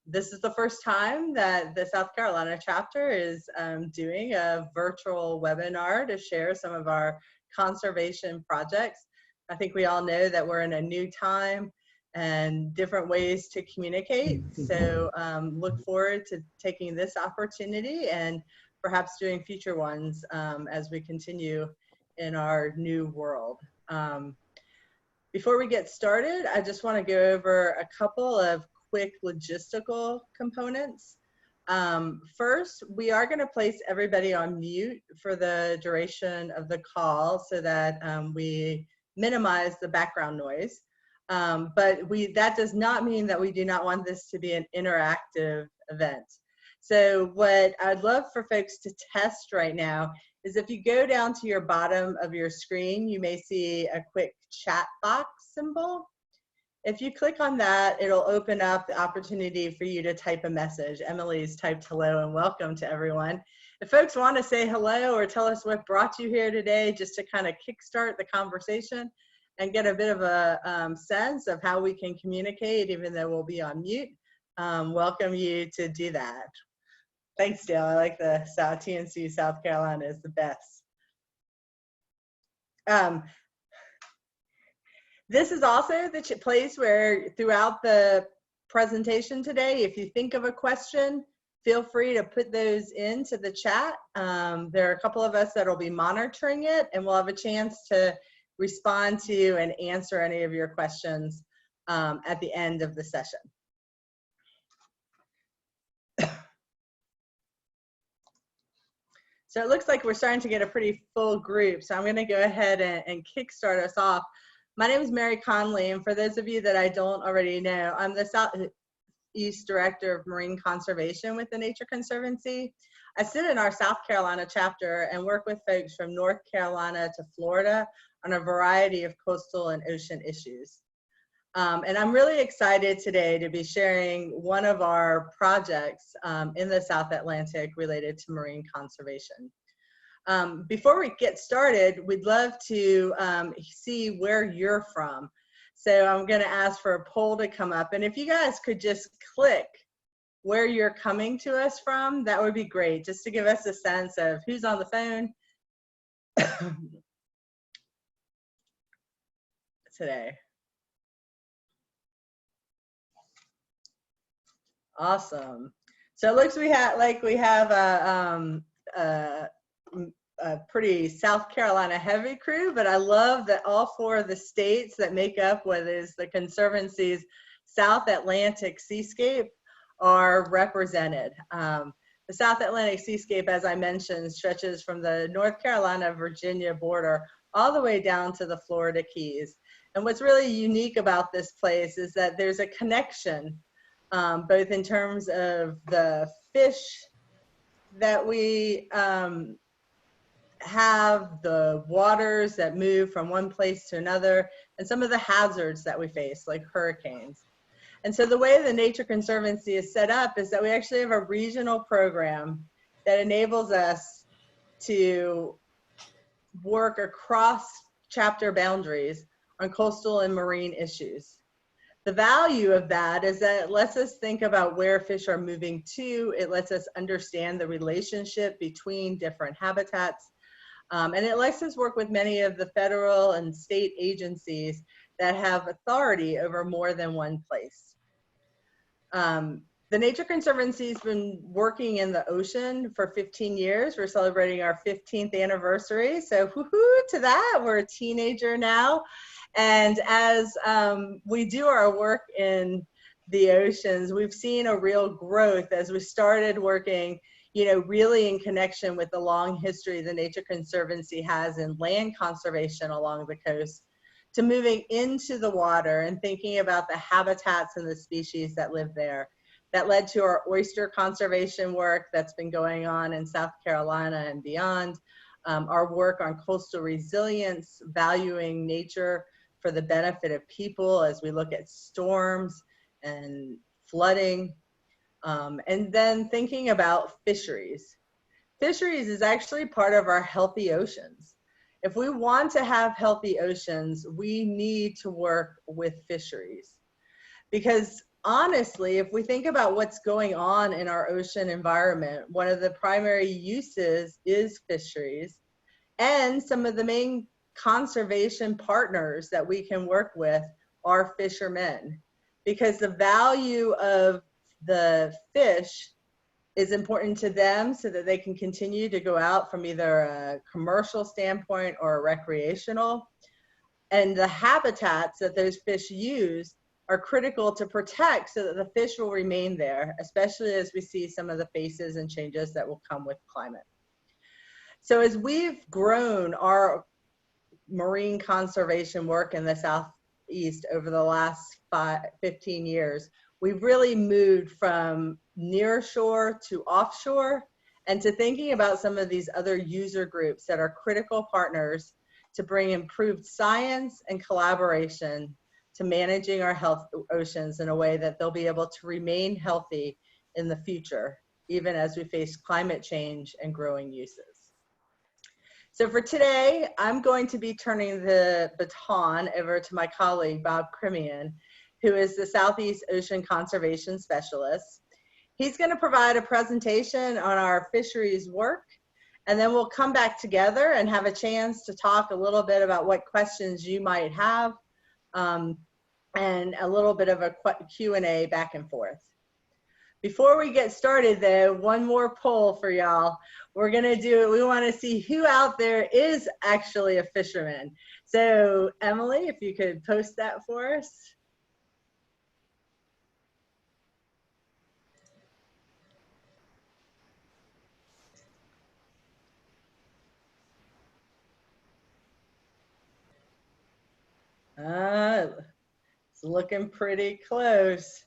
This is the first time that the South Carolina chapter is doing a virtual webinar to share some of our conservation projects. I think we all know that we're in a new time and different ways to communicate. So look forward to taking this opportunity and perhaps doing future ones as we continue in our new world. Before we get started, I just want to go over a couple of quick logistical components. First, we are going to place everybody on mute for the duration of the call so that we minimize the background noise. But that does not mean that we do not want this to be an interactive event. So what I'd love for folks to test right now is if you go down to your bottom of your screen, you may see a quick chat box symbol. If you click on that, it'll open up the opportunity for you to type a message. Emily's typed hello and welcome to everyone. If folks want to say hello or tell us what brought you here today, just to kind of kickstart the conversation and get a bit of a sense of how we can communicate even though we'll be on mute, welcome you to do that. Thanks, Dale. I like the TNC South Carolina is the best. This is also the place where throughout the presentation today, if you think of a question, feel free to put those into the chat. There are a couple of us that will be monitoring it, and we'll have a chance to respond to and answer any of your questions at the end of the session. So it looks like we're starting to get a pretty full group. So I'm going to go ahead and kickstart us off. My name is Mary Conley, and for those of you that I don't already know, I'm the Southeast Director of Marine Conservation with the Nature Conservancy. I sit in our South Carolina chapter and work with folks from North Carolina to Florida on a variety of coastal and ocean issues. And I'm really excited today to be sharing one of our projects in the South Atlantic related to marine conservation. Before we get started, we'd love to see where you're from. So I'm going to ask for a poll to come up. And if you guys could just click where you're coming to us from, that would be great, just to give us a sense of who's on the phone today. Awesome. So it looks we have a pretty South Carolina heavy crew, but I love that all four of the states that make up what is the Conservancy's South Atlantic seascape are represented. The South Atlantic seascape, as I mentioned, stretches from the North Carolina-Virginia border all the way down to the Florida Keys. And what's really unique about this place is that there's a connection both in terms of the fish that we have, the waters that move from one place to another, and some of the hazards that we face, like hurricanes. And so the way the Nature Conservancy is set up is that we actually have a regional program that enables us to work across chapter boundaries on coastal and marine issues. The value of that is that it lets us think about where fish are moving to. It lets us understand the relationship between different habitats. And it lets us work with many of the federal and state agencies that have authority over more than one place. The Nature Conservancy has been working in the ocean for 15 years. We're celebrating our 15th anniversary. So woohoo to that, we're a teenager now. And as we do our work in the oceans, we've seen a real growth as we started working, you know, really in connection with the long history the Nature Conservancy has in land conservation along the coast, to moving into the water and thinking about the habitats and the species that live there. That led to our oyster conservation work that's been going on in South Carolina and beyond, our work on coastal resilience, valuing nature for the benefit of people as we look at storms and flooding, and then thinking about fisheries. Fisheries is actually part of our healthy oceans. If we want to have healthy oceans, we need to work with fisheries, because honestly, if we think about what's going on in our ocean environment, one of the primary uses is fisheries, and some of the main conservation partners that we can work with are fishermen, because the value of the fish is important to them so that they can continue to go out from either a commercial standpoint or a recreational. And the habitats that those fish use are critical to protect so that the fish will remain there, especially as we see some of the phases and changes that will come with climate. So as we've grown our marine conservation work in the Southeast over the last 15 years, we've really moved from near shore to offshore, and to thinking about some of these other user groups that are critical partners to bring improved science and collaboration to managing our health oceans in a way that they'll be able to remain healthy in the future, even as we face climate change and growing uses. So for today, I'm going to be turning the baton over to my colleague, Bob Crimian, who is the Southeast Ocean Conservation Specialist. He's going to provide a presentation on our fisheries work, and then we'll come back together and have a chance to talk a little bit about what questions you might have, and a little bit of a Q&A back and forth. Before we get started though, one more poll for y'all. We're gonna do, we wanna see who out there is actually a fisherman. So Emily, if you could post that for us. It's looking pretty close.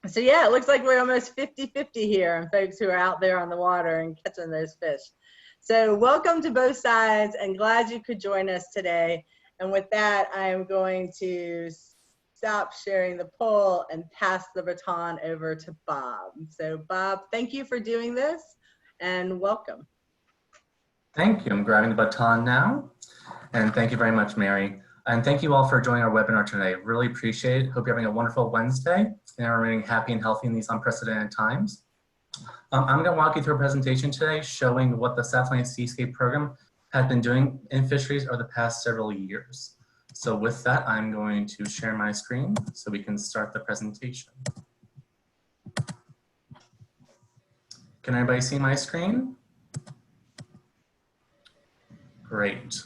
So yeah, it looks like we're almost 50-50 here on folks who are out there on the water and catching those fish. So welcome to both sides, and glad you could join us today. And with that, I am going to stop sharing the poll and pass the baton over to Bob. So Bob, thank you for doing this, and welcome. Thank you. I'm grabbing the baton now. And thank you very much, Mary. And thank you all for joining our webinar today. Really appreciate it. Hope you're having a wonderful Wednesday and are remaining happy and healthy in these unprecedented times. I'm going to walk you through a presentation today showing what the South Atlantic Seascape Program has been doing in fisheries over the past several years. So with that, I'm going to share my screen so we can start the presentation. Can everybody see my screen? Great.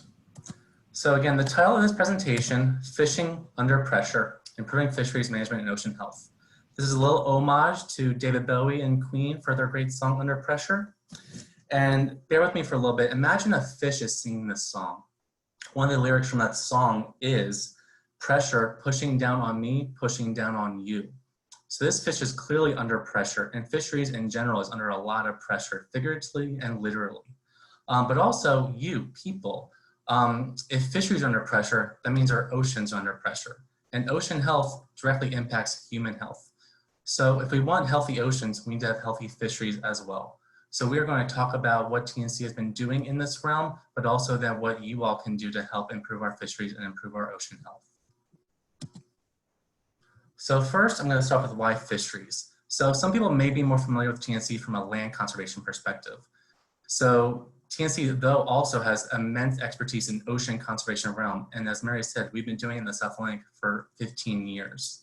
So again, the title of this presentation, Fishing Under Pressure, Improving Fisheries Management and Ocean Health. This is a little homage to David Bowie and Queen for their great song, Under Pressure. And bear with me for a little bit. Imagine a fish is singing this song. One of the lyrics from that song is, pressure pushing down on me, pushing down on you. So this fish is clearly under pressure, and fisheries in general is under a lot of pressure, figuratively and literally. But also you, people. If fisheries are under pressure, that means our oceans are under pressure. And ocean health directly impacts human health. So if we want healthy oceans, we need to have healthy fisheries as well. So we are going to talk about what TNC has been doing in this realm, but also then what you all can do to help improve our fisheries and improve our ocean health. So first, I'm going to start with why fisheries. So some people may be more familiar with TNC from a land conservation perspective. So TNC, though, also has immense expertise in ocean conservation realm. And as Mary said, we've been doing it in the South Atlantic for 15 years.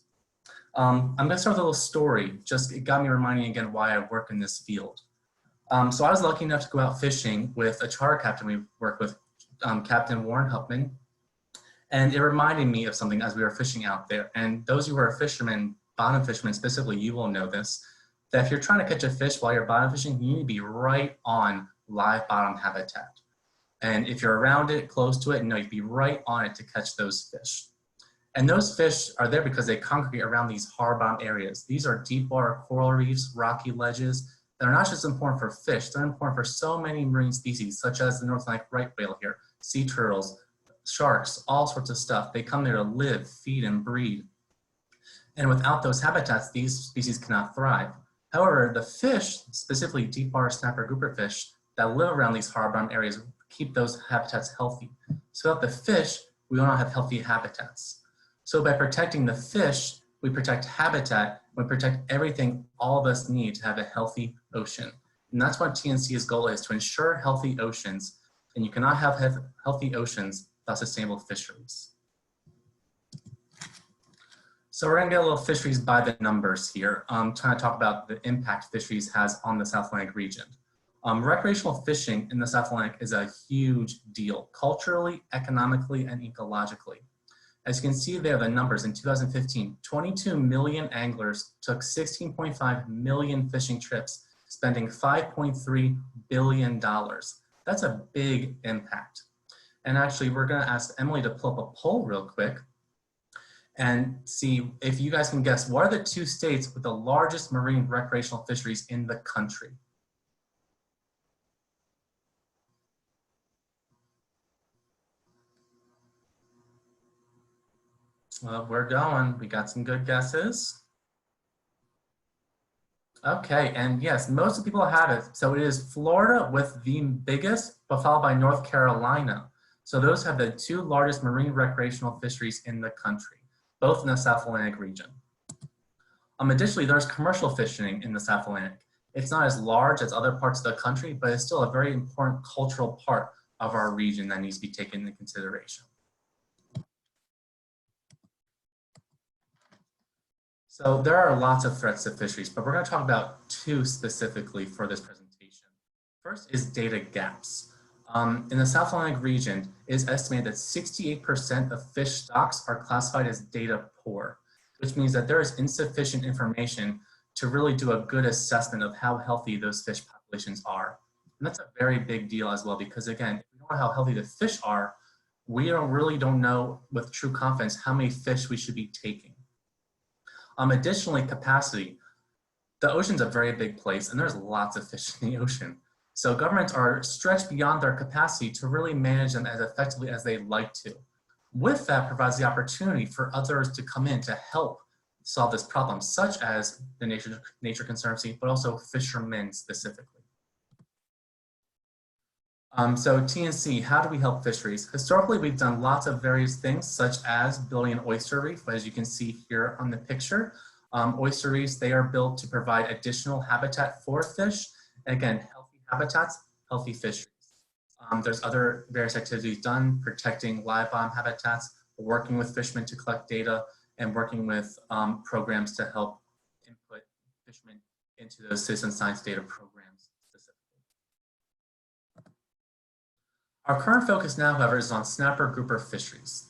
I'm going to start with a little story. Just it got me reminding again why I work in this field. So I was lucky enough to go out fishing with a charter captain we worked with, Captain Warren Huffman. And it reminded me of something as we were fishing out there. And those who are fishermen, bottom fishermen specifically, you will know this, that if you're trying to catch a fish while you're bottom fishing, you need to be right on live bottom habitat. And if you're around it, close to it, no, you'd be right on it to catch those fish. And those fish are there because they congregate around these hard bottom areas. These are deep water coral reefs, rocky ledges that are not just important for fish, they're important for so many marine species, such as the North Atlantic right whale here, sea turtles, sharks, all sorts of stuff. They come there to live, feed, and breed. And without those habitats, these species cannot thrive. However, the fish, specifically deep water snapper grouper fish, that live around these hard bottom areas keep those habitats healthy. So without the fish, we will not have healthy habitats. So by protecting the fish, we protect habitat, we protect everything all of us need to have a healthy ocean. And that's what TNC's goal is, to ensure healthy oceans. And you cannot have healthy oceans without sustainable fisheries. So we're gonna get a little fisheries by the numbers here. Trying to talk about the impact fisheries has on the South Atlantic region. Recreational fishing in the South Atlantic is a huge deal, culturally, economically, and ecologically. As you can see there, the numbers in 2015, 22 million anglers took 16.5 million fishing trips, spending $5.3 billion. That's a big impact. And actually, we're gonna ask Emily to pull up a poll real quick and see if you guys can guess, what are the 2 states with the largest marine recreational fisheries in the country? Well, we're going. We got some good guesses. Okay, and yes, most of the people have it. So it is Florida with the biggest, but followed by North Carolina. So those have the 2 largest marine recreational fisheries in the country, both in the South Atlantic region. Additionally, there's commercial fishing in the South Atlantic. It's not as large as other parts of the country, but it's still a very important cultural part of our region that needs to be taken into consideration. So there are lots of threats to fisheries, but we're going to talk about 2 specifically for this presentation. First is data gaps. In the South Atlantic region, it is estimated that 68% of fish stocks are classified as data poor, which means that there is insufficient information to really do a good assessment of how healthy those fish populations are. And that's a very big deal as well, because again, if we don't know how healthy the fish are, we really don't know with true confidence how many fish we should be taking. Additionally, capacity. The ocean's a very big place and there's lots of fish in the ocean. So governments are stretched beyond their capacity to really manage them as effectively as they'd like to. With that provides the opportunity for others to come in to help solve this problem, such as the Nature Conservancy, but also fishermen specifically. So TNC, how do we help fisheries? Historically, we've done lots of various things, such as building an oyster reef, as you can see here on the picture. Oyster reefs, they are built to provide additional habitat for fish. Again, healthy habitats, healthy fisheries. There's other various activities done, protecting live bottom habitats, working with fishermen to collect data, and working with programs to help input fishermen into those citizen science data programs specifically. Our current focus now, however, is on snapper grouper fisheries.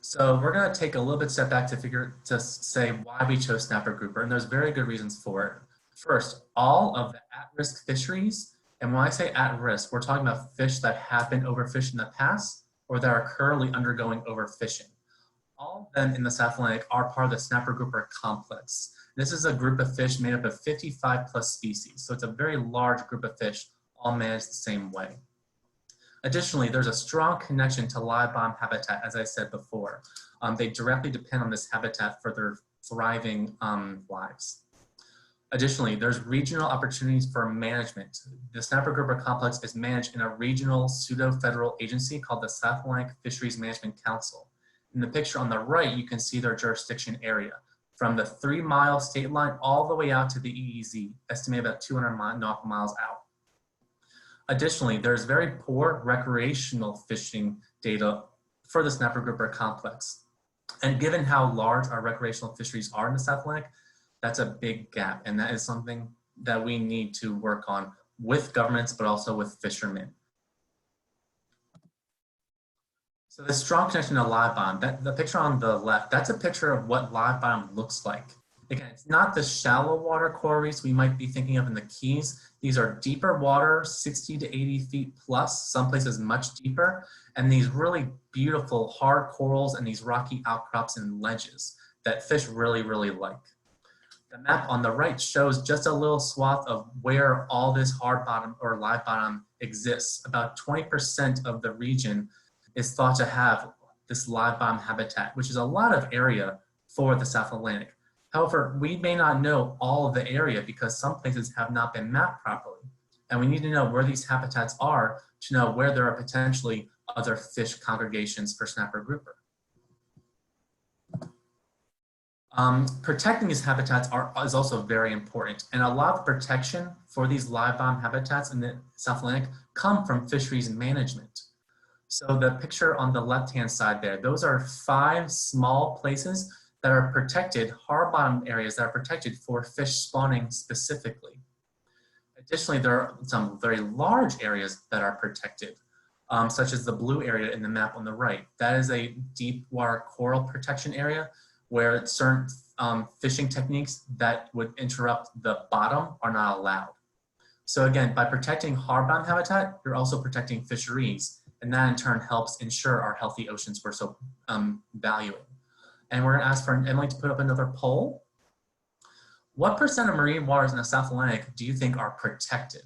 So we're going to take a little bit step back to say why we chose snapper grouper, and there's very good reasons for it. First, all of the at-risk fisheries, and when I say at risk, we're talking about fish that have been overfished in the past or that are currently undergoing overfishing. All of them in the South Atlantic are part of the snapper grouper complex. This is a group of fish made up of 55 plus species. So it's a very large group of fish, all managed the same way. Additionally, there's a strong connection to live bottom habitat, as I said before. They directly depend on this habitat for their thriving lives. Additionally, there's regional opportunities for management. The snapper grouper complex is managed in a regional pseudo-federal agency called the South Atlantic Fisheries Management Council. In the picture on the right, you can see their jurisdiction area, from the 3-mile state line all the way out to the EEZ, estimated about 200 nautical miles out. Additionally, there's very poor recreational fishing data for the snapper grouper complex. And given how large our recreational fisheries are in the South Atlantic, that's a big gap, and that is something that we need to work on with governments, but also with fishermen. So the strong connection to live bottom, the picture on the left, that's a picture of what live bottom looks like. Again, it's not the shallow water coral reefs we might be thinking of in the Keys. These are deeper water, 60 to 80 feet plus, some places much deeper, and these really beautiful hard corals and these rocky outcrops and ledges that fish really, really like. The map on the right shows just a little swath of where all this hard bottom or live bottom exists. About 20% of the region is thought to have this live bottom habitat, which is a lot of area for the South Atlantic. However, we may not know all of the area because some places have not been mapped properly. And we need to know where these habitats are to know where there are potentially other fish congregations for snapper grouper. Protecting these habitats is also very important, and a lot of protection for these live bottom habitats in the South Atlantic come from fisheries management. So the picture on the left-hand side there, those are 5 small places that are protected, hard bottom areas that are protected for fish spawning specifically. Additionally, there are some very large areas that are protected, such as the blue area in the map on the right. That is a deep water coral protection area where certain fishing techniques that would interrupt the bottom are not allowed. So again, by protecting hard bottom habitat, you're also protecting fisheries, and that in turn helps ensure our healthy oceans we're so valuing. And we're gonna ask for Emily to put up another poll. What % of marine waters in the South Atlantic do you think are protected?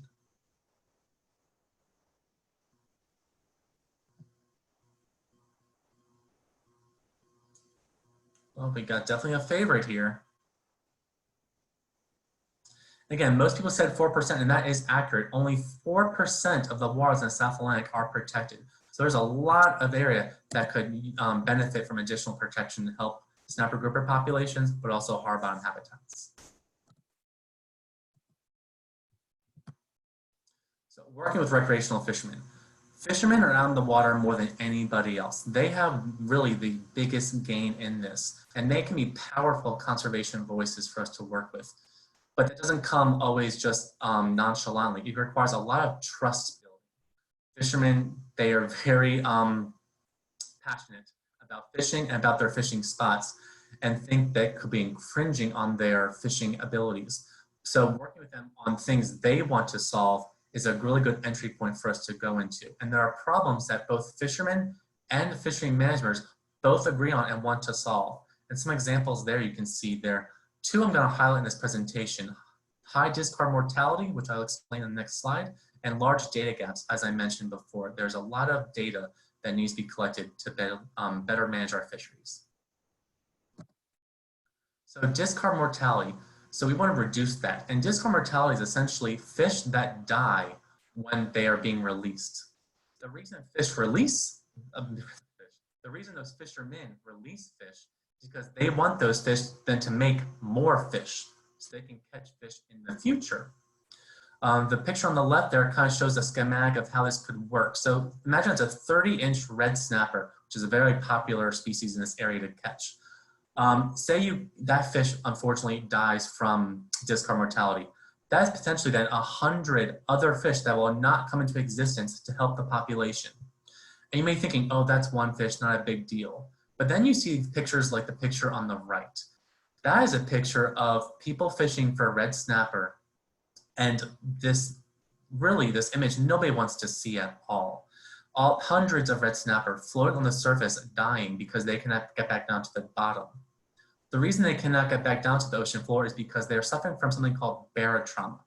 Well, we got definitely a favorite here. Again, most people said 4%, and that is accurate. Only 4% of the waters in the South Atlantic are protected. So there's a lot of area that could benefit from additional protection to help snapper grouper populations, but also hard bottom habitats. So working with recreational fishermen. Fishermen are out in the water more than anybody else. They have really the biggest gain in this, and they can be powerful conservation voices for us to work with. But it doesn't come always just nonchalantly. It requires a lot of trust building. Fishermen, they are very passionate about fishing and about their fishing spots, and think that could be infringing on their fishing abilities. So working with them on things they want to solve is a really good entry point for us to go into. And there are problems that both fishermen and fishery managers both agree on and want to solve. And some examples there you can see there. 2 I'm going to highlight in this presentation: high discard mortality, which I'll explain in the next slide, and large data gaps, as I mentioned before. There's a lot of data that needs to be collected to better manage our fisheries. So discard mortality. So we want to reduce that. And discard mortality is essentially fish that die when they are being released. The reason fish release, the reason those fishermen release fish is because they want those fish then to make more fish so they can catch fish in the future. The picture on the left there kind of shows a schematic of how this could work. So imagine it's a 30-inch red snapper, which is a very popular species in this area to catch. Say that fish unfortunately dies from discard mortality. That is potentially then 100 other fish that will not come into existence to help the population. And you may be thinking, oh, that's one fish, not a big deal. But then you see pictures like the picture on the right. That is a picture of people fishing for red snapper. And this image nobody wants to see at all. Hundreds of red snapper floating on the surface dying because they cannot get back down to the bottom. The reason they cannot get back down to the ocean floor is because they're suffering from something called barotrauma,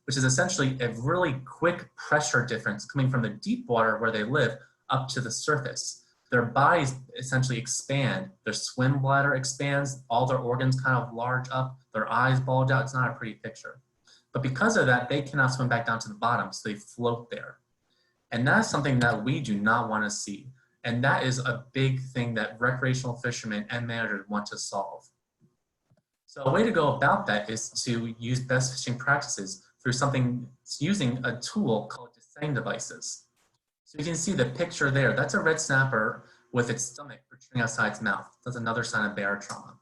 which is essentially a really quick pressure difference coming from the deep water where they live up to the surface. Their bodies essentially expand, their swim bladder expands, all their organs kind of large up, their eyes bulge out. It's not a pretty picture. But because of that, they cannot swim back down to the bottom, so they float there. And that's something that we do not want to see. And that is a big thing that recreational fishermen and managers want to solve. So a way to go about that is to use best fishing practices through using a tool called descending devices. So you can see the picture there. That's a red snapper with its stomach protruding outside its mouth. That's another sign of barotrauma.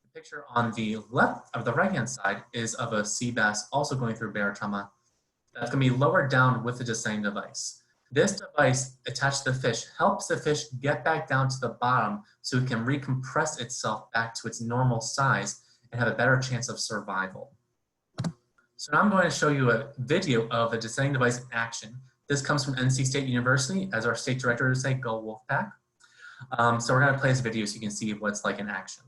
The picture on the left of the right-hand side is of a sea bass also going through barotrauma. That's going to be lowered down with the descending device. This device attached to the fish helps the fish get back down to the bottom so it can recompress itself back to its normal size and have a better chance of survival. So now I'm going to show you a video of the descending device in action. This comes from NC State University. As our state director would say, go Wolfpack. So we're going to play this video so you can see what it's like in action.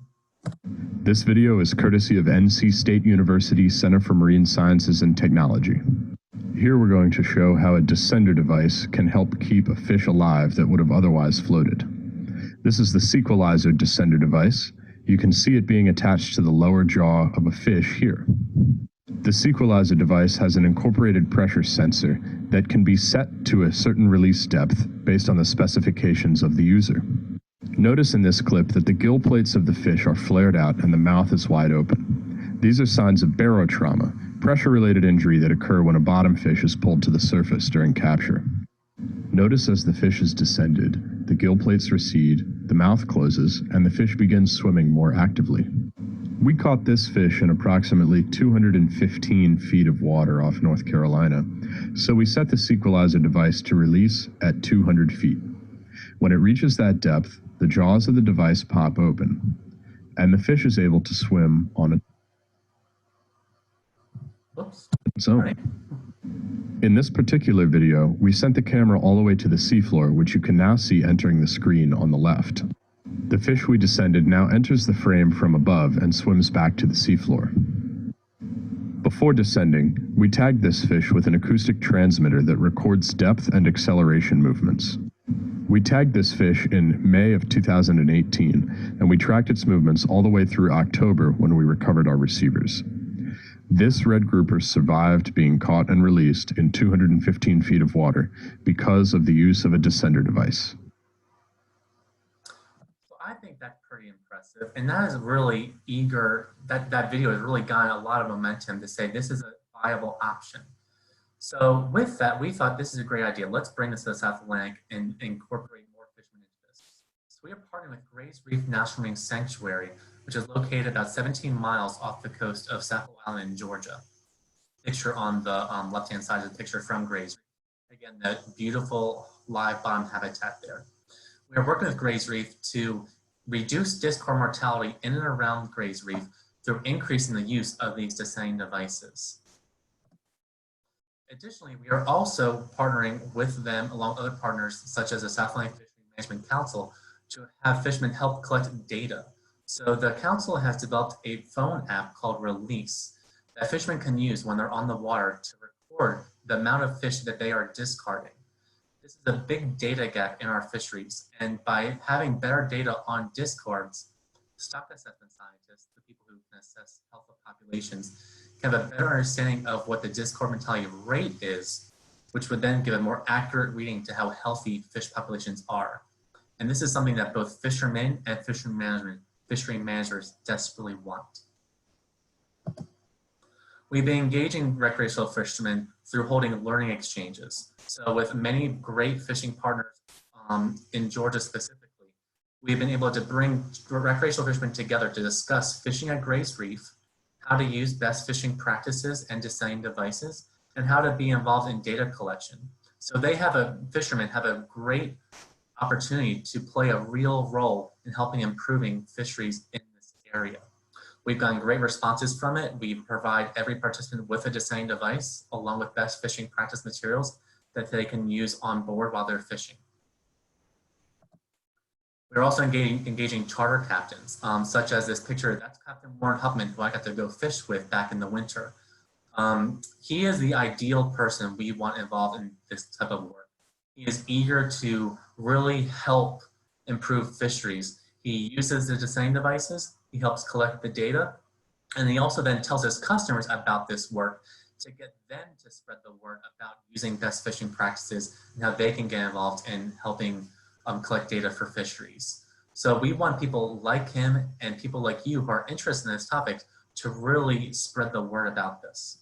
This video is courtesy of NC State University Center for Marine Sciences and Technology. Here we're going to show how a descender device can help keep a fish alive that would have otherwise floated. This is the sequelizer descender device. You can see it being attached to the lower jaw of a fish here. The sequelizer device has an incorporated pressure sensor that can be set to a certain release depth based on the specifications of the user. Notice in this clip that the gill plates of the fish are flared out and the mouth is wide open. These are signs of barotrauma, pressure-related injury that occur when a bottom fish is pulled to the surface during capture. Notice as the fish is descended, the gill plates recede, the mouth closes, and the fish begins swimming more actively. We caught this fish in approximately 215 feet of water off North Carolina, so we set the sequelizer device to release at 200 feet. When it reaches that depth, the jaws of the device pop open, and the fish is able to swim on its own. In this particular video, we sent the camera all the way to the seafloor, which you can now see entering the screen on the left. The fish we descended now enters the frame from above and swims back to the seafloor. Before descending, we tagged this fish with an acoustic transmitter that records depth and acceleration movements. We tagged this fish in May of 2018, and we tracked its movements all the way through October when we recovered our receivers. This red grouper survived being caught and released in 215 feet of water because of the use of a descender device. So I think that's pretty impressive, and that is really that video has really gotten a lot of momentum to say this is a viable option. So with that, we thought this is a great idea. Let's bring this to the South Atlantic and incorporate more fishermen into this. So we are partnering with Grays Reef National Marine Sanctuary, which is located about 17 miles off the coast of Saco Island in Georgia. Picture on the left-hand side of the picture from Grays Reef. Again, that beautiful live bottom habitat there. We are working with Grays Reef to reduce discord mortality in and around Grays Reef through increasing the use of these descending devices. Additionally, we are also partnering with them along with other partners such as the South Atlantic Fisheries Management Council to have fishermen help collect data. So the council has developed a phone app called Release that fishermen can use when they're on the water to record the amount of fish that they are discarding. This is a big data gap in our fisheries, and by having better data on discards, stock assessment scientists, the people who can assess health of populations, can have a better understanding of what the discord mortality rate is, which would then give a more accurate reading to how healthy fish populations are. And this is something that both fishermen and fishery managers desperately want. We've been engaging recreational fishermen through holding learning exchanges. So with many great fishing partners in Georgia specifically, we've been able to bring recreational fishermen together to discuss fishing at Grays Reef, how to use best fishing practices and descending devices, and how to be involved in data collection. So fishermen have a great opportunity to play a real role in helping improving fisheries in this area. We've gotten great responses from it. We provide every participant with a descending device along with best fishing practice materials that they can use on board while they're fishing. We're also engaging charter captains, such as this picture. That's Captain Warren Hupman, who I got to go fish with back in the winter. He is the ideal person we want involved in this type of work. He is eager to really help improve fisheries. He uses the descending devices, he helps collect the data, and he also then tells his customers about this work to get them to spread the word about using best fishing practices and how they can get involved in helping collect data for fisheries. So we want people like him and people like you who are interested in this topic to really spread the word about this.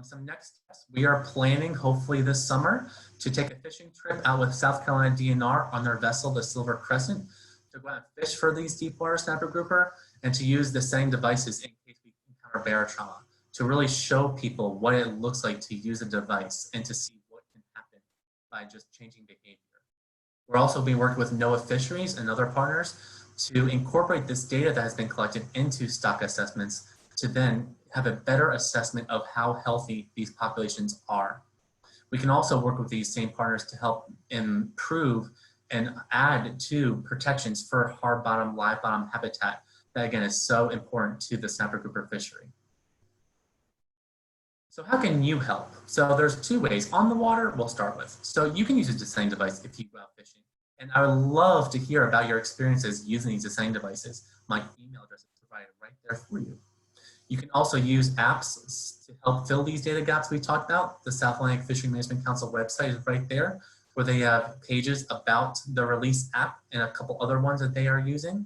Some next steps. We are planning, hopefully this summer, to take a fishing trip out with South Carolina DNR on their vessel, the Silver Crescent, to go out and fish for these deep water snapper grouper and to use the same devices in case we encounter barotrauma, to really show people what it looks like to use a device and to see what can happen by just changing behavior. We're also being working with NOAA Fisheries and other partners to incorporate this data that has been collected into stock assessments to then have a better assessment of how healthy these populations are. We can also work with these same partners to help improve and add to protections for hard bottom, live bottom habitat that again is so important to the snapper grouper fishery. So how can you help? So there's two ways. On the water, we'll start with. So you can use a descending device if you go out fishing. And I would love to hear about your experiences using these descending devices. My email address is provided right there for you. You can also use apps to help fill these data gaps we talked about. The South Atlantic Fisheries Management Council website is right there. where they have pages about the Release app and a couple other ones that they are using.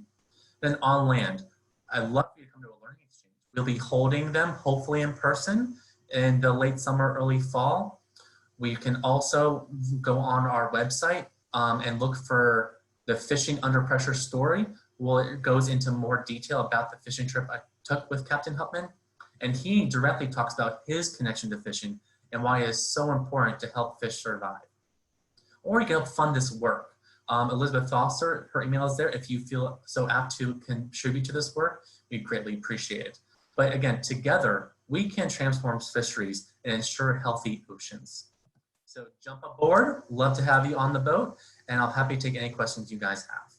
Then on land, I'd love for you to come to a learning exchange. We'll be holding them hopefully in person in the late summer, early fall. We can also go on our website and look for the Fishing Under Pressure story. Well, it goes into more detail about the fishing trip I took with Captain Hupman. And he directly talks about his connection to fishing and why it is so important to help fish survive. Or you can help fund this work. Elizabeth Foster, her email is there. If you feel so apt to contribute to this work, we'd greatly appreciate it. But again, together, we can transform fisheries and ensure healthy oceans. So jump aboard, love to have you on the boat, and I'll happy to take any questions you guys have.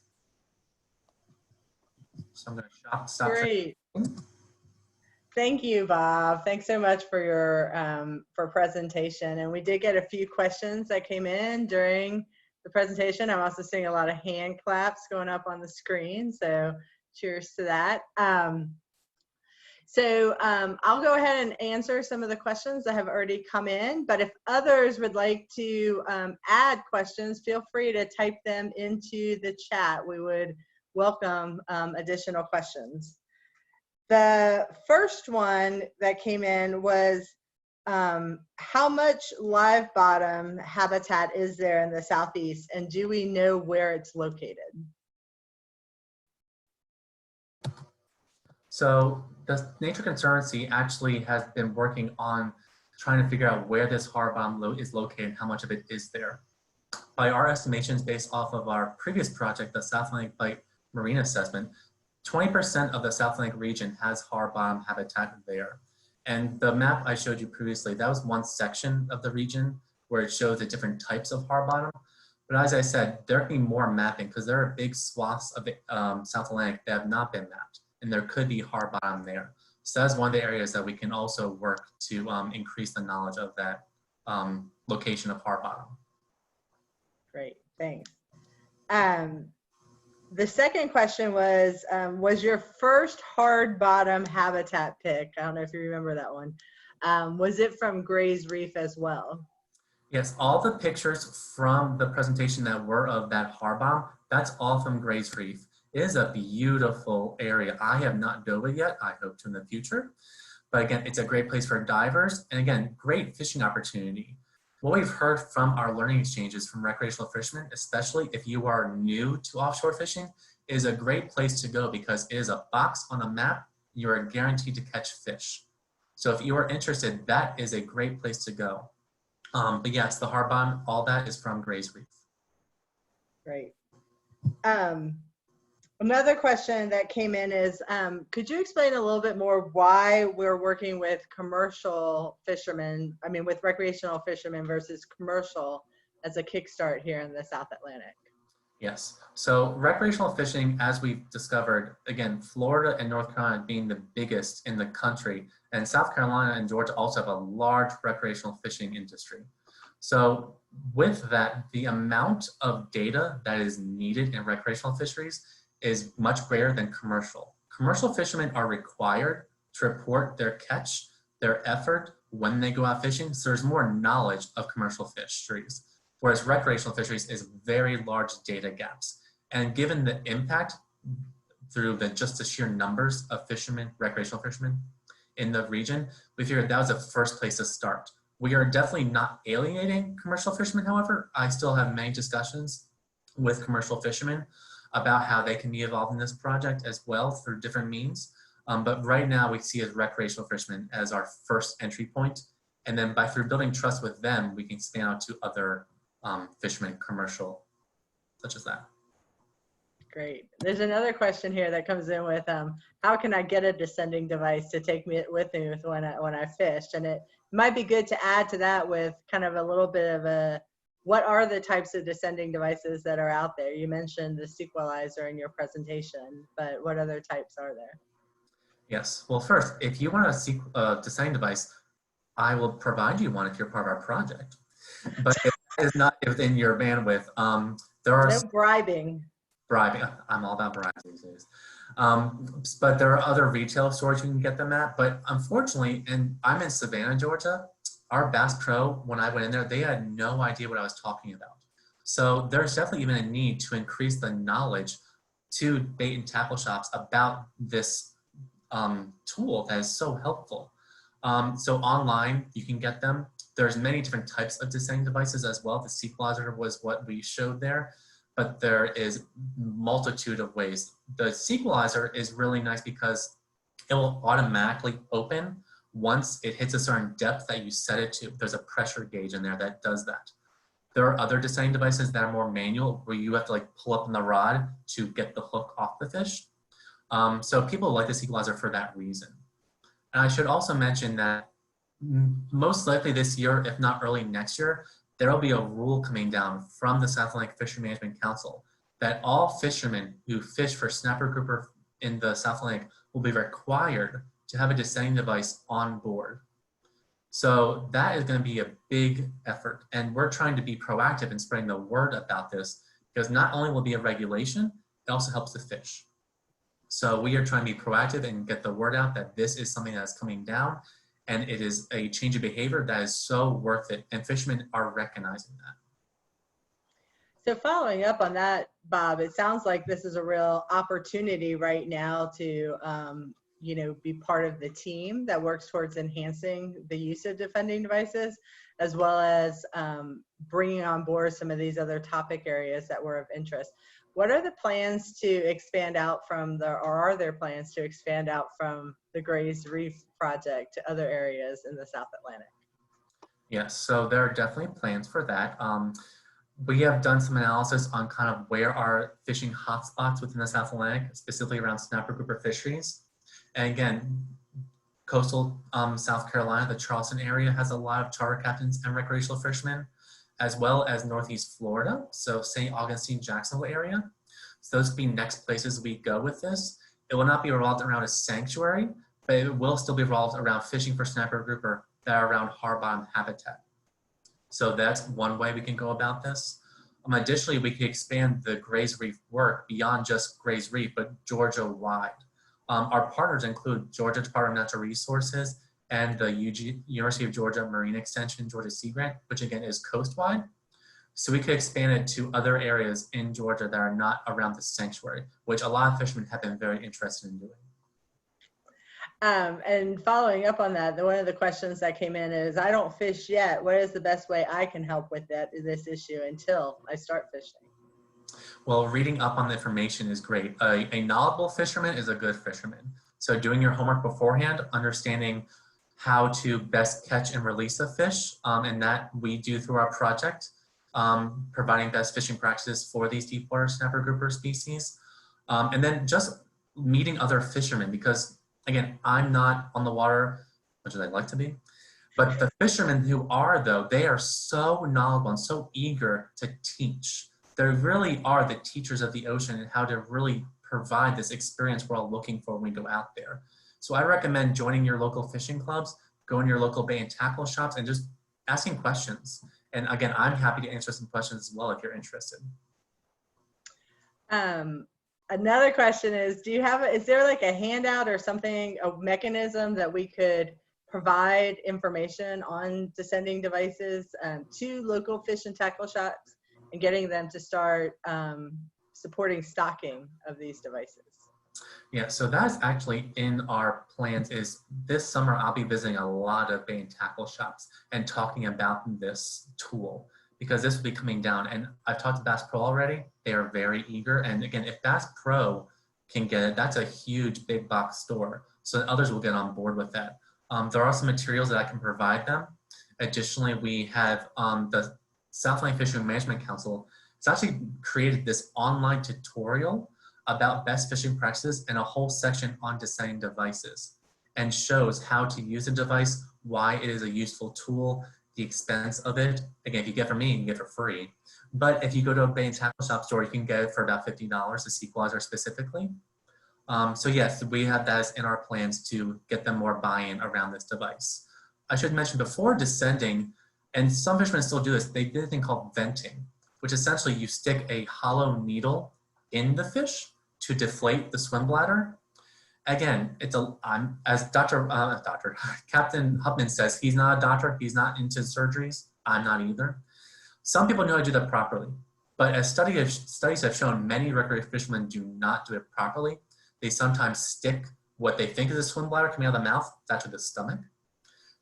So I'm gonna stop. Great. Thank you, Bob. Thanks so much for your presentation. And we did get a few questions that came in during the presentation. I'm also seeing a lot of hand claps going up on the screen. So cheers to that. I'll go ahead and answer some of the questions that have already come in. But if others would like to add questions, feel free to type them into the chat. We would welcome additional questions. The first one that came in was, how much live bottom habitat is there in the Southeast, and do we know where it's located? So the Nature Conservancy actually has been working on trying to figure out where this hard bottom is located and how much of it is there. By our estimations, based off of our previous project, the South Atlantic Bight Marine Assessment, 20% of the South Atlantic region has hard bottom habitat there. And the map I showed you previously, that was one section of the region where it shows the different types of hard bottom. But as I said, there can be more mapping because there are big swaths of the South Atlantic that have not been mapped, and there could be hard bottom there. So that's one of the areas that we can also work to increase the knowledge of that location of hard bottom. Great, thanks. The second question was your first hard bottom habitat pick? I don't know if you remember that one. Was it from Gray's Reef as well? Yes, all the pictures from the presentation that were of that hard bottom, that's all from Gray's Reef. It is a beautiful area. I have not dove it yet. I hope to in the future. But again, it's a great place for divers, and again, great fishing opportunity. What we've heard from our learning exchanges from recreational fishermen, especially if you are new to offshore fishing, is a great place to go because it is a box on a map. You are guaranteed to catch fish. So if you are interested, that is a great place to go. But yes, the hard bottom, all that is from Gray's Reef. Great. Another question that came in is, could you explain a little bit more why we're working with commercial fishermen, with recreational fishermen versus commercial as a kickstart here in the South Atlantic? Yes, so recreational fishing, as we've discovered, again, Florida and North Carolina being the biggest in the country, and South Carolina and Georgia also have a large recreational fishing industry. So with that, the amount of data that is needed in recreational fisheries is much greater than commercial. Commercial fishermen are required to report their catch, their effort when they go out fishing, so there's more knowledge of commercial fisheries, whereas recreational fisheries is very large data gaps. And given the impact through just the sheer numbers of fishermen, recreational fishermen in the region, we figured that was the first place to start. We are definitely not alienating commercial fishermen, however. I still have many discussions with commercial fishermen about how they can be involved in this project as well through different means. But right now we see as recreational fishermen as our first entry point. And then through building trust with them, we can expand out to other fishermen, commercial, such as that. Great. There's another question here that comes in with, how can I get a descending device to take me with me when I fished? And it might be good to add to that with kind of a little bit of what are the types of descending devices that are out there? You mentioned the sequelizer in your presentation, but what other types are there? Yes, well first, if you want a descending device, I will provide you one if you're part of our project. But if it is not within your bandwidth, there are— No bribing. Bribing, I'm all about bribes these days. But there are other retail stores you can get them at, but unfortunately, and I'm in Savannah, Georgia, our Bass Pro, when I went in there, they had no idea what I was talking about. So there's definitely even a need to increase the knowledge to bait and tackle shops about this tool that is so helpful. So online, you can get them. There's many different types of descending devices as well. The sequelizer was what we showed there, but there is multitude of ways. The sequelizer is really nice because it will automatically open once it hits a certain depth that you set it to. There's a pressure gauge in there that does that. There are other descending devices that are more manual, where you have to like pull up on the rod to get the hook off the fish. So people like the sequelizer for that reason. And I should also mention that most likely this year, if not early next year, there will be a rule coming down from the South Atlantic Fishery Management Council that all fishermen who fish for snapper grouper in the South Atlantic will be required to have a descending device on board. So that is going to be a big effort, and we're trying to be proactive in spreading the word about this, because not only will it be a regulation, it also helps the fish. So we are trying to be proactive and get the word out that this is something that's coming down, and it is a change of behavior that is so worth it, and fishermen are recognizing that. So following up on that, Bob, it sounds like this is a real opportunity right now to be part of the team that works towards enhancing the use of defending devices, as well as bringing on board some of these other topic areas that were of interest. What are the plans to expand out from or are there plans to expand out from the Gray's Reef project to other areas in the South Atlantic? Yes, so there are definitely plans for that. We have done some analysis on kind of where are fishing hotspots within the South Atlantic, specifically around snapper grouper fisheries. And again, coastal South Carolina, the Charleston area has a lot of charter captains and recreational fishermen, as well as Northeast Florida, so St. Augustine, Jacksonville area. So those could be next places we go with this. It will not be revolved around a sanctuary, but it will still be revolved around fishing for snapper grouper that are around hard bottom habitat. So that's one way we can go about this. Additionally, we could expand the Gray's Reef work beyond just Gray's Reef, but Georgia-wide. Our partners include Georgia Department of Natural Resources and the University of Georgia Marine Extension Georgia Sea Grant, which again is coastwide. So we could expand it to other areas in Georgia that are not around the sanctuary, which a lot of fishermen have been very interested in doing. And following up on that, one of the questions that came in is, I don't fish yet. What is the best way I can help with this issue until I start fishing? Well, reading up on the information is great. A knowledgeable fisherman is a good fisherman. So doing your homework beforehand, understanding how to best catch and release a fish, and that we do through our project, providing best fishing practices for these deepwater snapper grouper species. And then just meeting other fishermen, because again, I'm not on the water, much as I'd like to be, but the fishermen who are though, they are so knowledgeable and so eager to teach. They really are the teachers of the ocean and how to really provide this experience we're all looking for when we go out there. So I recommend joining your local fishing clubs, going to your local bait and tackle shops, and just asking questions. And again, I'm happy to answer some questions as well if you're interested. Another question is, is there like a handout or something, a mechanism that we could provide information on descending devices to local fish and tackle shops and getting them to start supporting stocking of these devices? Yeah, so that's actually in our plans. Is this summer I'll be visiting a lot of bait and tackle shops and talking about this tool, because this will be coming down. And I've talked to Bass Pro already. They are very eager. And again, if Bass Pro can get it, that's a huge big box store. So others will get on board with that. There are some materials that I can provide them. Additionally, we have the South Atlantic Fishery Management Council. It's actually created this online tutorial about best fishing practices and a whole section on descending devices, and shows how to use a device, why it is a useful tool, the expense of it. Again, if you get it from me, you can get it for free. But if you go to a bait and tackle shop store, you can get it for about $50, the sequelizer specifically. So yes, we have that as in our plans to get them more buy-in around this device. I should mention before descending, and some fishermen still do this, they did a thing called venting, which essentially you stick a hollow needle in the fish to deflate the swim bladder. Again, as Captain Hupman says, he's not a doctor, he's not into surgeries, I'm not either. Some people know how to do that properly. But as studies have shown, many recreational fishermen do not do it properly. They sometimes stick what they think is a swim bladder coming out of the mouth, it's actually the stomach.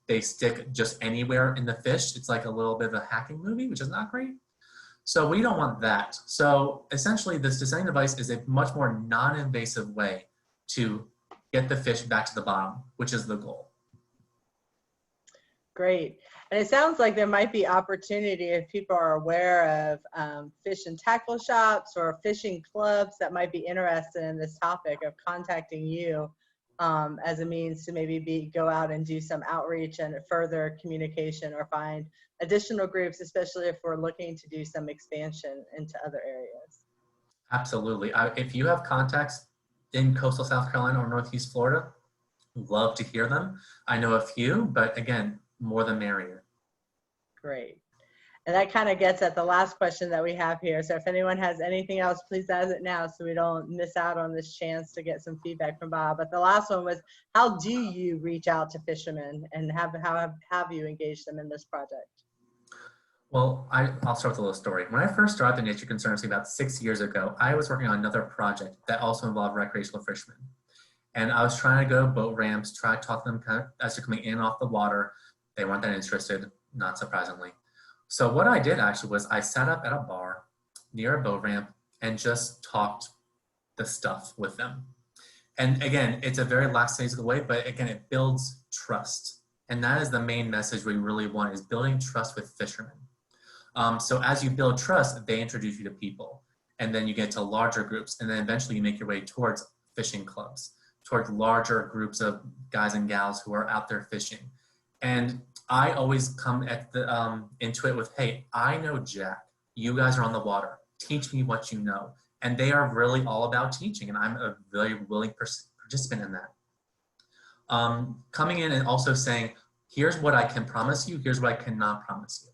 They stick just anywhere in the fish. It's like a little bit of a hacking movie, which is not great. So we don't want that. So essentially this descending device is a much more non-invasive way to get the fish back to the bottom, which is the goal. Great. And it sounds like there might be opportunity if people are aware of fish and tackle shops or fishing clubs that might be interested in this topic of contacting you as a means to maybe go out and do some outreach and further communication or find additional groups, especially if we're looking to do some expansion into other areas. Absolutely. If you have contacts in coastal South Carolina or Northeast Florida, love to hear them. I know a few, but again, more the merrier. Great. And that kind of gets at the last question that we have here. So if anyone has anything else, please ask it now so we don't miss out on this chance to get some feedback from Bob. But the last one was, how do you reach out to fishermen and how have you engaged them in this project? Well, I'll start with a little story. When I first started the Nature Conservancy about 6 years ago, I was working on another project that also involved recreational fishermen. And I was trying to go boat ramps, try to talk to them kind of as they're coming in and off the water. They weren't that interested, not surprisingly. So what I did actually was I sat up at a bar near a boat ramp and just talked the stuff with them. And again, it's a very lackadaisical way, but again, it builds trust. And that is the main message we really want, is building trust with fishermen. So as you build trust, they introduce you to people, and then you get to larger groups, and then eventually you make your way towards fishing clubs, towards larger groups of guys and gals who are out there fishing. And I always come at the into it with, hey, I know Jack, you guys are on the water, teach me what you know. And they are really all about teaching, and I'm a very willing participant in that. Coming in and also saying, here's what I can promise you, here's what I cannot promise you.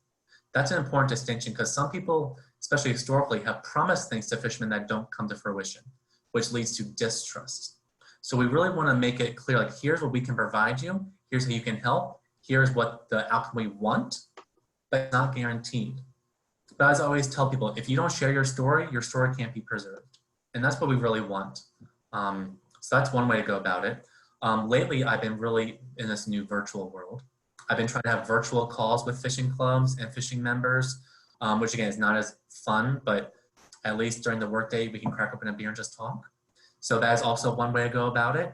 That's an important distinction, because some people, especially historically, have promised things to fishermen that don't come to fruition, which leads to distrust. So we really want to make it clear, like, here's what we can provide you, here's how you can help, here's what the outcome we want, but it's not guaranteed. But as I always tell people, if you don't share your story can't be preserved. And that's what we really want. So that's one way to go about it. Lately, I've been really in this new virtual world. I've been trying to have virtual calls with fishing clubs and fishing members, which again is not as fun, but at least during the workday, we can crack open a beer and just talk. So that is also one way to go about it.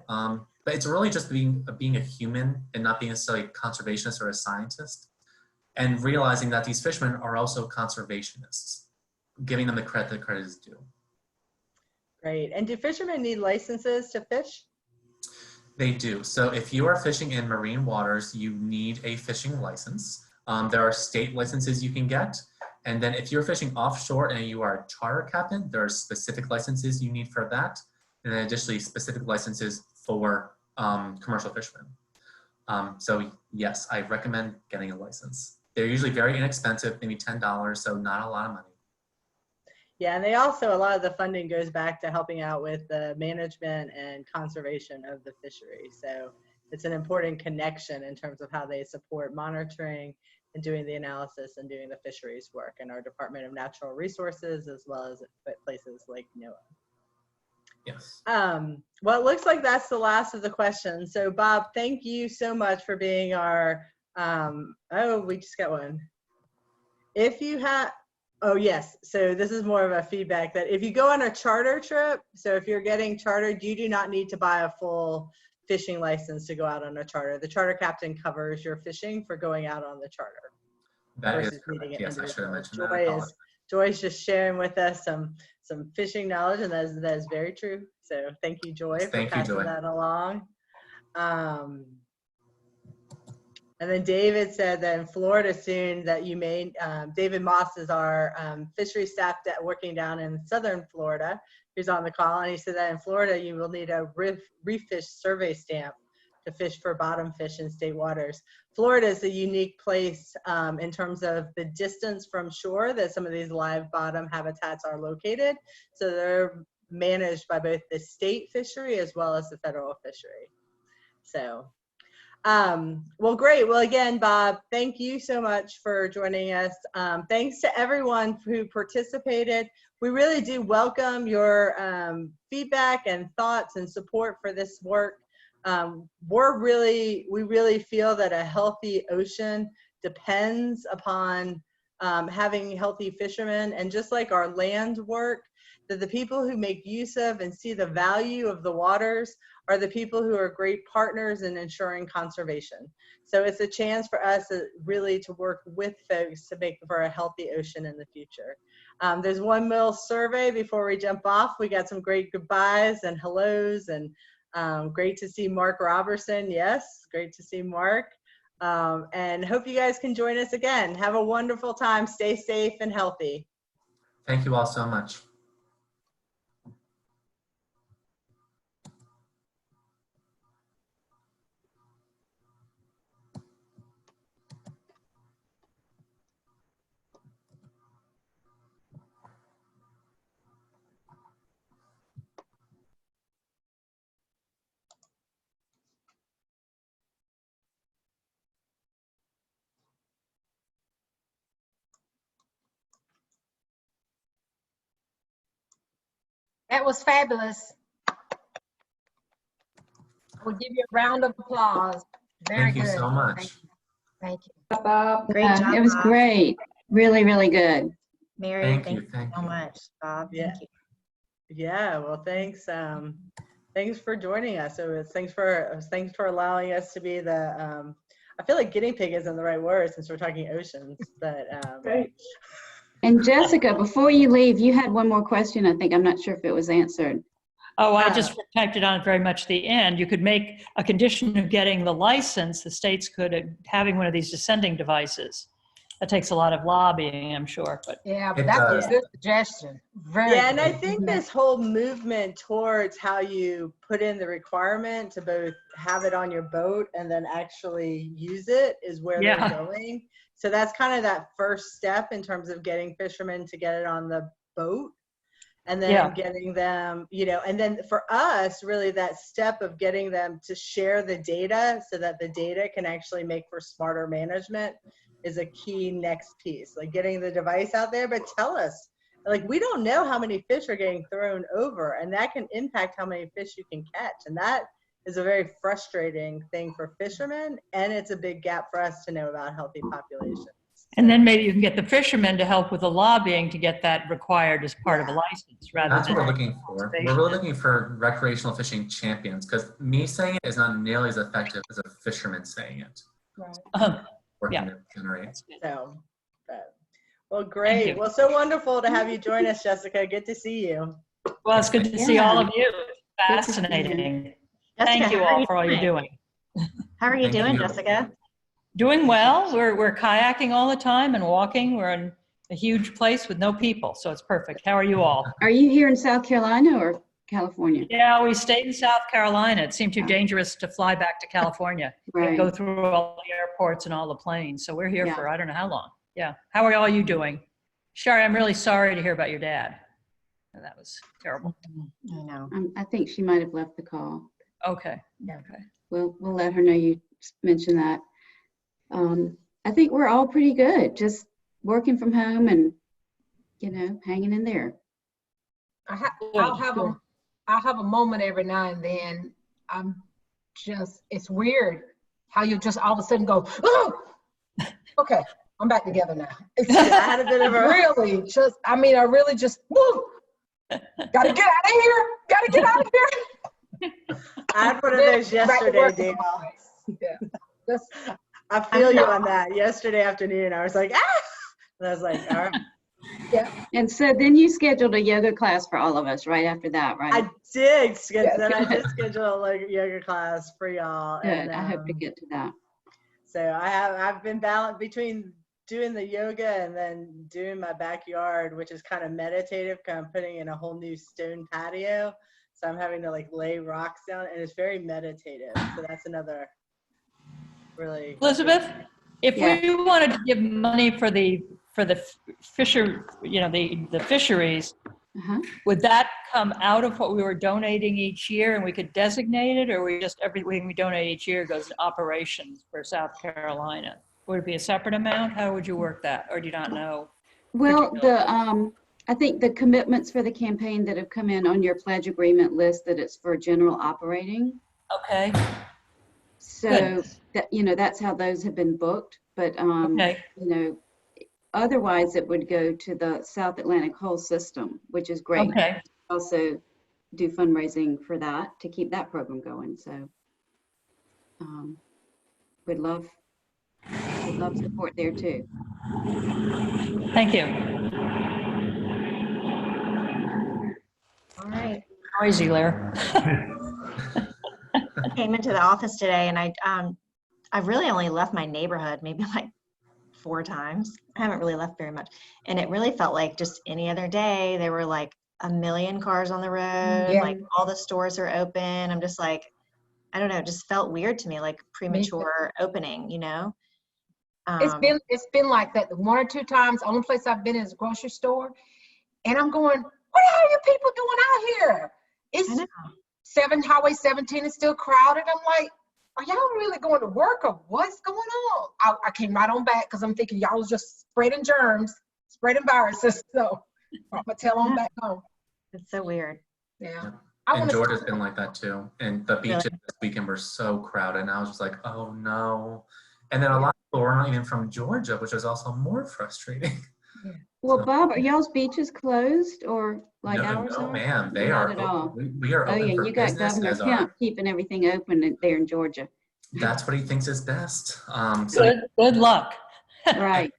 But it's really just being a human and not being necessarily a conservationist or a scientist, and realizing that these fishermen are also conservationists, giving them the credit is due. Great. And do fishermen need licenses to fish? They do. So if you are fishing in marine waters, you need a fishing license. There are state licenses you can get. And then if you're fishing offshore and you are a charter captain, there are specific licenses you need for that. And then additionally, specific licenses for commercial fishermen. So yes, I recommend getting a license. They're usually very inexpensive, maybe $10, so not a lot of money. Yeah, and they also, a lot of the funding goes back to helping out with the management and conservation of the fishery. So it's an important connection in terms of how they support monitoring and doing the analysis and doing the fisheries work in our Department of Natural Resources, as well as places like NOAA. Yes. Well, it looks like that's the last of the questions. So Bob, thank you so much for being our, oh, we just got one. If you have, oh yes, so this is more of a feedback that if you go on a charter trip, so if you're getting chartered, you do not need to buy a full fishing license to go out on a charter. The charter captain covers your fishing for going out on the charter. That is correct. Yes, I should have mentioned that. Joy's just sharing with us some fishing knowledge, and that is very true. So thank you, Joy, for passing that along. And then David said that in Florida soon that you may, David Moss is our fishery staff working down in southern Florida, who's on the call, and he said that in Florida you will need a reef fish survey stamp to fish for bottom fish in state waters. Florida is a unique place in terms of the distance from shore that some of these live bottom habitats are located. So they're managed by both the state fishery as well as the federal fishery. So Well, great. Well, again, Bob, thank you so much for joining us. Thanks to everyone who participated. We really do welcome your feedback and thoughts and support for this work. We really feel that a healthy ocean depends upon having healthy fishermen, and just like our land work, that the people who make use of and see the value of the waters are the people who are great partners in ensuring conservation. So it's a chance for us really to work with folks to make for a healthy ocean in the future. There's one little survey before we jump off. We got some great goodbyes and hellos, and great to see Mark Robertson. Yes, great to see Mark. And hope you guys can join us again. Have a wonderful time. Stay safe and healthy. Thank you all so much. That was fabulous. We'll give you a round of applause. Very Thank you good. so much. Thank you. Bob. Great job, It was Bob. great. Really, really good. Mary, Thank thank you. you Thank so you. much, Bob. Yeah. Thank you. Yeah, well, thanks. Thanks for joining us. Thanks for allowing us to be the. I feel like guinea pig isn't the right word since we're talking oceans, but. Great. And Jessica, before you leave, you had one more question, I think. I'm not sure if it was answered. Oh, I just typed it on very much the end. You could make a condition of getting the license, the states could, having one of these descending devices. That takes a lot of lobbying, I'm sure, but. Yeah, but It that's does. a good suggestion. Very Yeah, and I good. think this whole movement towards how you put in the requirement to both have it on your boat and then actually use it is where Yeah. they're going. So that's kind of that first step in terms of getting fishermen to get it on the boat, and then Yeah. getting them, and then for us, really that step of getting them to share the data so that the data can actually make for smarter management is a key next piece. Like getting the device out there, but tell us, like, we don't know how many fish are getting thrown over, and that can impact how many fish you can catch. And that is a very frustrating thing for fishermen, and it's a big gap for us to know about healthy populations. And then maybe you can get the fishermen to help with the lobbying to get that required as part of a Yeah. license rather That's than. what we're looking for. We're really looking for recreational fishing champions, because me saying it is not nearly as effective as a fisherman saying it. Working Yeah. to generate. So, well, great. you. Well, so wonderful to have you join us, Jessica. Good to see you. Well, it's good to see all of you. Good to see you. Fascinating. Jessica, Thank you how are all for all you're doing. How are you Thank doing, you. Jessica? Doing well. We're kayaking all the time and walking. We're in a huge place with no people, so it's perfect. How are you all? Are you here in South Carolina or California? Yeah, we stayed in South Carolina. It seemed too dangerous to fly back to California. Right. Go through all the airports and all the planes. So we're here Yeah. for I don't know how long. Yeah. How are all you doing? Sherry, I'm really sorry to hear about your dad. That was terrible. I know. I think she might have left the call. Okay. Yeah. Okay. We'll let her know you mentioned that. I think we're all pretty good, just working from home and, hanging in there. I'll have a moment every now and then. It's weird how you just all of a sudden go, oh, okay, I'm back together now. It's I had a bit of a I really just, woo, gotta get out of here. Gotta get out of here. I had one of those Back to yesterday, work. Dave. Yeah. Just, I feel you on that. Yesterday afternoon, I was like, ah! And I was like, all right. yeah. And so then you scheduled a yoga class for all of us right after that, right? I did schedule, Yeah. then I did schedule like a yoga class for y'all. Good. And I hope to get to that. so I've been balanced between doing the yoga and then doing my backyard, which is kind of meditative, kind of putting in a whole new stone patio. So I'm having to like lay rocks down, and it's very meditative. So that's another really. Elizabeth, if Yeah. we wanted to give money for the fisher, the fisheries, Would that come out of what we were donating each year and we could designate it, or we just everything we donate each year goes to operations for South Carolina? Would it be a separate amount? How would you work that? Or do you not know? Well, I think the commitments for the campaign that have come in on your pledge agreement list that it's for general operating. Okay. So Good. that, that's how those have been booked. But, Okay. otherwise it would go to the South Atlantic Whole System, which is great. Okay. Also do fundraising for that to keep that program going. So we'd love support there too. Thank you. All right. Noisy, Lair. I came into the office today and I've really only left my neighborhood maybe like 4 times. I haven't really left very much. And it really felt like just any other day, there were like a million cars on the road, Yeah. like all the stores are open. I'm just like, I don't know, it just felt weird to me, like premature opening, It's been like that. The 1 or 2 times, the only place I've been is a grocery store. And I'm going, what the hell are you people doing out here? It's Highway 17 is still crowded. I'm like, are y'all really going to work or what's going on? I came right on back because I'm thinking y'all was just spreading germs, spreading viruses. So I'm gonna tell on back home. It's so weird. Yeah. And Georgia's been like that too. And the beaches Really? this weekend were so crowded. And I was just like, oh no. And then a lot of people were not even from Georgia, which was also more frustrating. Well, So- Bob, are y'all's beaches closed or like ours no, are? ma'am. They Not are at open. all. We are Oh open yeah, for you got business Governor as our, Kemp keeping everything open there in Georgia. that's what he thinks is best. So Good luck. Right.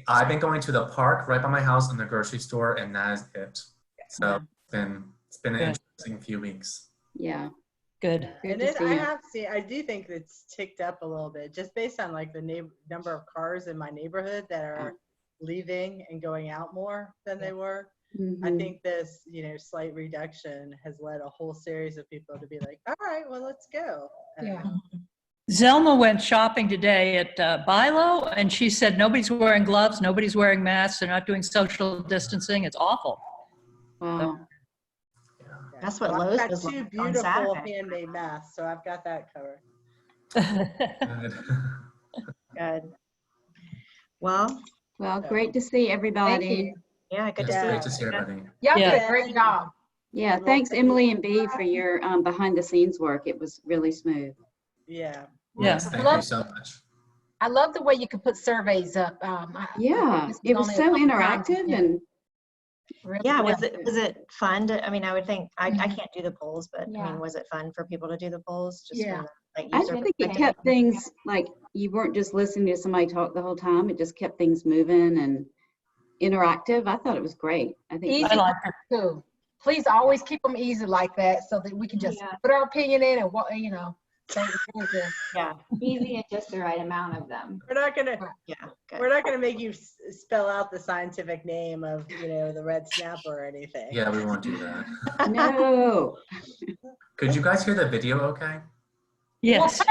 I've been going to the park right by my house and the grocery store, and that is it. So it's been an Good. interesting few weeks. Yeah. Good. Good And to it, see you. I do think it's ticked up a little bit just based on like the number of cars in my neighborhood that are leaving and going out more than they were. I Mhm. think this, slight reduction has led a whole series of people to be like, all right, well, let's go. Yeah. Zelma went shopping today at Bilo, and she said nobody's wearing gloves, nobody's wearing masks, they're not doing social distancing. It's awful. Wow. That's what Well, Lowe's I've was got 2 like on beautiful Saturday. handmade masks, so I've got that covered. Good. Good. Well, Well, great to see everybody. Thank you. yeah, good to It's see great you. to see everybody. Y'all Yeah. did a great job. Yeah, thanks Emily and Bee for your behind the scenes work. It was really smooth. Yeah. Yeah. Yes, thank you so much. I love the way you could put surveys up. Yeah, this is it was only a so couple times. interactive Yeah. and Really Yeah, good. was it fun to, I would think, I can't do the polls, but I Yeah. mean, was it fun for people to do the polls? Just Yeah. from the, like, I user think it perspective? kept things like you weren't just listening to somebody talk the whole time. It just kept things moving and interactive. I thought it was great. I think Easy I like it. too. Please always keep them easy like that so that we can just put our opinion in and what, thank you. Yeah, Easy and just the right amount of them. We're not gonna yeah, good. we're not gonna make you spell out the scientific name of the red snapper or anything. Yeah, we won't do that. no. Could you guys hear the video okay? Yes.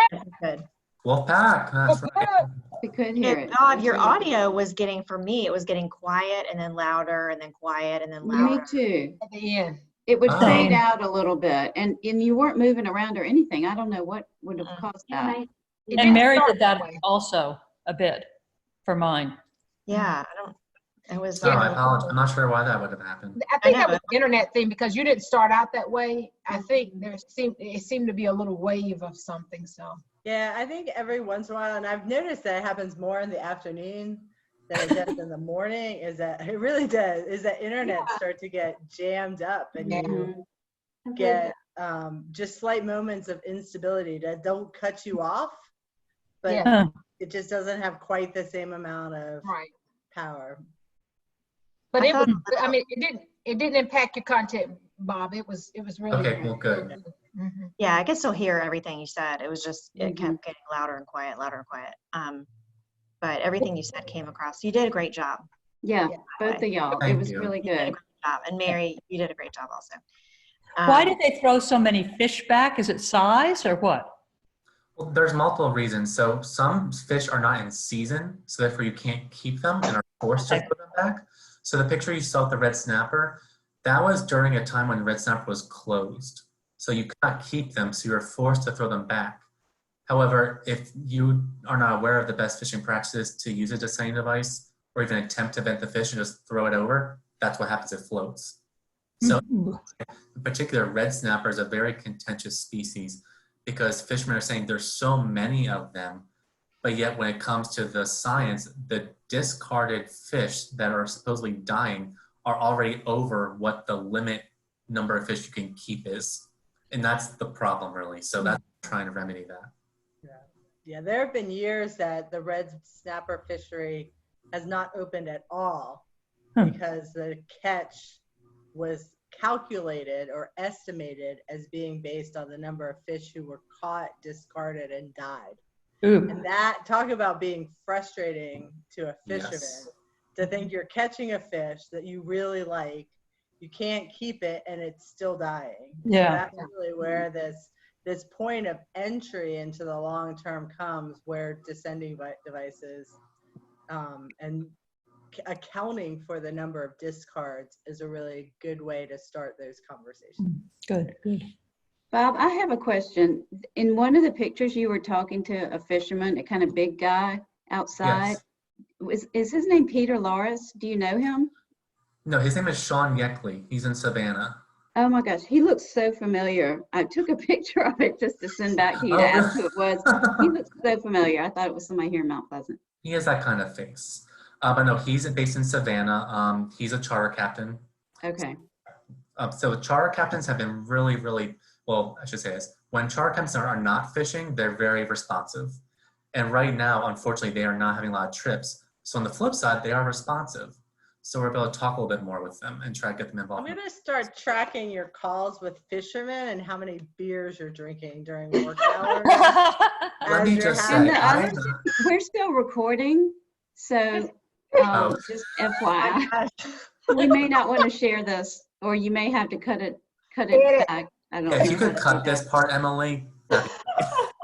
Good. Wolfpack, that's right. We couldn't hear it. Bob, your audio was getting, for me, it was getting quiet and then louder and then quiet and then louder. Me too. At the end. It would Oh. fade out a little bit and you weren't moving around or anything. I don't know what would have caused that. It And didn't Mary start did that way. also a bit for mine. Yeah, it was. Oh, I apologize. I'm not sure why that would have happened. I think I that know. was an internet thing because you didn't start out that way. I think it seemed to be a little wave of something. So Yeah, I think every once in a while, and I've noticed that it happens more in the afternoon than it does in the morning, is that it really does, is that internet start to get jammed up and you get just slight moments of instability that don't cut you off, but Yeah. it just doesn't have quite the same amount of right. power. But I it was. thought- I mean, it didn't impact your content, Bob. It was really. Okay, well, good. Mhm. Yeah, I could still hear everything you said. It was just, it kept getting louder and quiet, louder and quiet. But everything you said came across. You did a great job. Yeah, Yeah. both of y'all. It Thank was you. really You did a good. great job. And Mary, you did a great job also. Why did they throw so many fish back? Is it size or what? Well, there's multiple reasons. So some fish are not in season, so therefore you can't keep them and are forced to Okay. throw them back. So the picture you saw with the red snapper, That was during a time when red snapper was closed. So you cannot keep them, so you're forced to throw them back. However, if you are not aware of the best fishing practices to use a descending device or even attempt to bend the fish and just throw it over, that's what happens, it floats. So in particular, red snapper is a very contentious species because fishermen are saying there's so many of them, but yet when it comes to the science, the discarded fish that are supposedly dying are already over what the limit number of fish you can keep is. And that's the problem, really. So that's trying to remedy that. Yeah, there have been years that the red snapper fishery has not opened at all because the catch was calculated or estimated as being based on the number of fish who were caught, discarded, and died. Ooh. And that, talk about being frustrating to a fisherman, Yes. to think you're catching a fish that you really like, you can't keep it, and it's still dying. Yeah. So that's really where this point of entry into the long term comes, where descending devices and accounting for the number of discards is a really good way to start those conversations. Good, good. Bob, I have a question. In one of the pictures, you were talking to a fisherman, a kind of big guy outside. Yes. Is his name Peter Loris? Do you know him? No, his name is Sean Yeckley. He's in Savannah. Oh my gosh, he looks so familiar. I took a picture of it just to send back to you to ask who it was. He looks so familiar. I thought it was somebody here in Mount Pleasant. He has that kind of face. But no, he's based in Savannah. He's a charter captain. Okay. So charter captains have been really, really, well, I should say this. When charter captains are not fishing, they're very responsive. And right now, unfortunately, they are not having a lot of trips. So on the flip side, they are responsive. So we're able to talk a little bit more with them and try to get them involved. I'm going to start tracking your calls with fishermen and how many beers you're drinking during work hours. Let me just And say, the others, we're still recording, so just FYI, we may not want to share this, or you may have to cut it back. I don't know. if you could cut this part, Emily, that'd